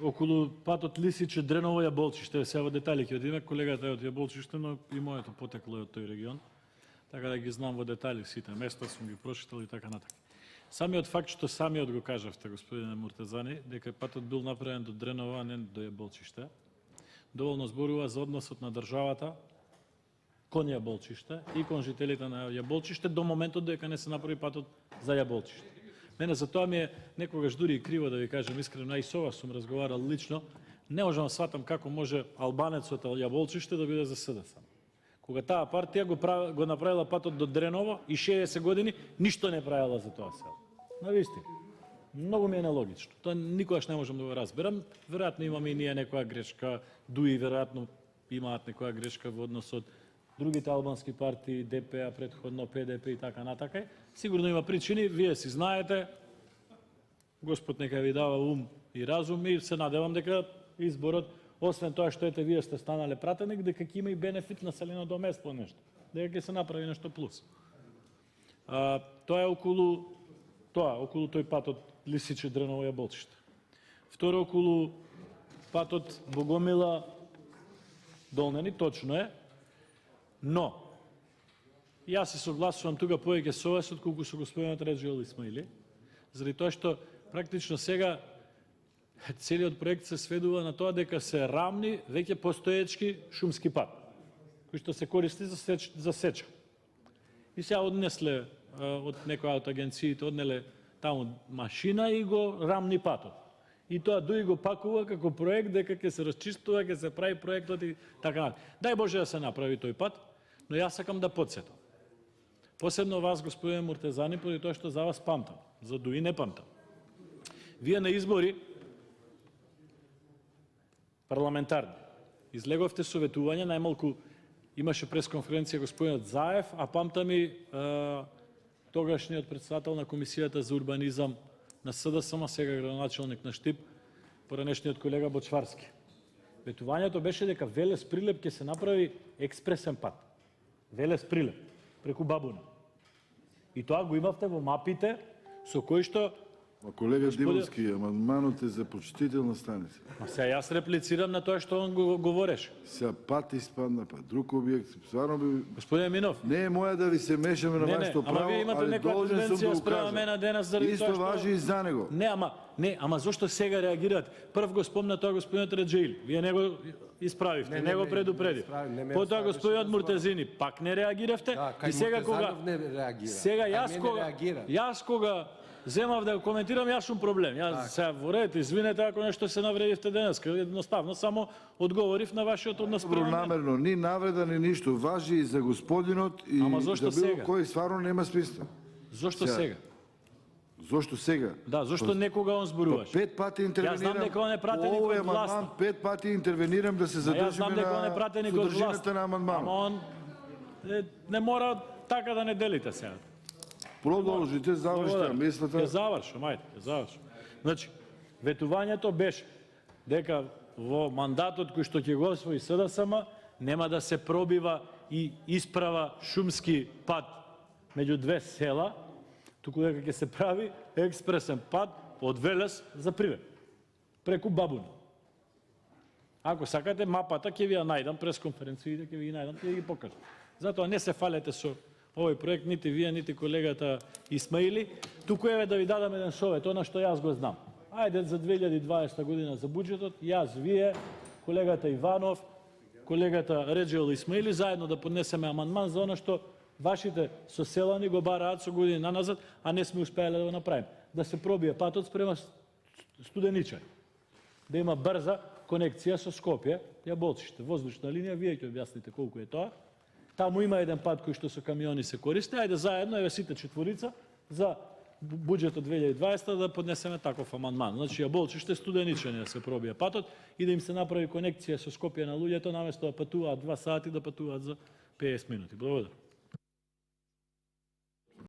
околу патот Лисиче, Дреново, Јаболчиште, се во детали ќе одиме, колегата е од Јаболчиште, но и моето потекло е од тој регион, така да ги знам во детали сите места, сум ги прочитал и така натака. Самиот факт што самиот го кажавте, господине Муртезани, дека патот бил направен до Дренова, а не до Јаболчиште, доволно зборува за односот на државата кон Јаболчиште и кон жителите на Јаболчиште до моментот дека не се направи патот за Јаболчиште. Мене за тоа ми е некогаш дури и криво да ви кажам искрено, а и со вас сум разговарал лично, не можам да сватам како може албанец од Јаболчиште да биде за СДС. Кога таа партија го направила патот до Дреново и 60 години ништо не правила за тоа село. Навистина. Многу ми е нелогично. Тоа никогаш не можам да го разберам. Веројатно имаме и ние некоја грешка, дуи веројатно имаат некоја грешка во однос од другите албански партии, ДП, претходно ПДП и така натака. Сигурно има причини, вие си знаете. Господ нека ви дава ум и разум и се надевам дека изборот, освен тоа што ете вие сте станале пратеник, дека ќе има и бенефит населеното место нешто. Дека ќе се направи нешто плюс. Тоа е околу тој патот Лисиче, Дреново, Јаболчиште. Второ, околу патот Богомила, Долнени, точно е, но јас се согласувам тука повеќе со вас отколку со господинот Реджи Исмаили, заради тоа што практично сега целиот проект се сведува на тоа дека се рамни веќе постоечки шумски пат, кој што се користи за сеча. И сега однесле од некоја од агенциите, однеле таму машина и го рамни патот. И тоа дуи го пакува како проект дека ќе се расчистува, ќе се прави проектот и така. Дај Боже да се направи тој пат, но јас сакам да потсетам. Посебно вас, господине Муртезани, поради тоа што за вас памтам, за дуи не памтам. Вие на избори парламентарни излеговте со ветување, најмалку имаше пресконференција господинот Заев, а памтам и тогашниот председател на Комисијата за урбанизам на СДСМ, сега градоначалник на Штип, поранешниот колега Бочварски. Ветувањето беше дека Велес Прилеп ќе се направи експресен пат. Велес Прилеп, преку Бабуна. И тоа го имавте во мапите со кои што... Колега Димовски, амандманот е за почтителна станица. Сега јас реплицирам на тоа што он го говореше. Сега пат испадна, па друг објект, стварно би... Господин Минов. Не е моја да ви се мешаме на вашето право, ама вие имате некоја тенденција спрема мене денес заради тоа што... Исто важи и за него. Ама зошто сега реагирате? Прв го спомна тоа господинот Реджеил. Вие не го исправивте, не го предупредив. Потоа господинот Муртезини пак не реагиравте. И сега кога... Сега јас кога земав да коментирам, јас сум проблем. Јас сега во ред, извинете ако нешто се навредивте денес. Едноставно само одговорив на вашиот однос према. Намерно, ни навреда, ни ништо. Важи и за господинот и за било кој стварно нема смисла. Зошто сега? Зошто сега? Да, зошто некога он зборуваше? 5 пати интервенирам. Јас знам дека он е пратеник од власт. 5 пати интервенирам да се задржиме на содржината на амандманот. Ама он не мора така да не делите сега. Продолжите, завршите мислата. Ќе завршам, ајде, ќе завршам. Значи, ветувањето беше дека во мандатот кој што ќе го освои СДСМ нема да се пробива и исправа шумски пат меѓу две села, туку дека ќе се прави експресен пат од Велес за Прилеп, преку Бабуна. Ако сакате, мапата ќе ви ја најдам, пресконференциите ќе ви ги најдам, ќе ги покажам. Затоа не се фалете со овој проект, нити вие, нити колегата Исмаили. Туку еве да ви дадам еден совет, она што јас го знам. Ајде за 2020 година за буџетот, јас, вие, колегата Иванов, колегата Реджел Исмаили, заедно да поднесеме амандман за она што вашите соселани го бараат со години наназад, а не сме успеале да го направиме. Да се пробие патот спрема Студеничај. Да има брза конекција со Скопје, Јаболчиште, воздушна линија, вие ќе објасните колку е тоа. Таму има еден пат кој што со камиони се користи, ајде заедно, еве сите четворица, за буџетот 2020 да поднесеме таков амандман. Значи, Јаболчиште, Студеничај да се пробие патот и да им се направи конекција со Скопје на луѓето, наместо да патуваат 2 сати, да патуваат за 50 минути. Благодарам.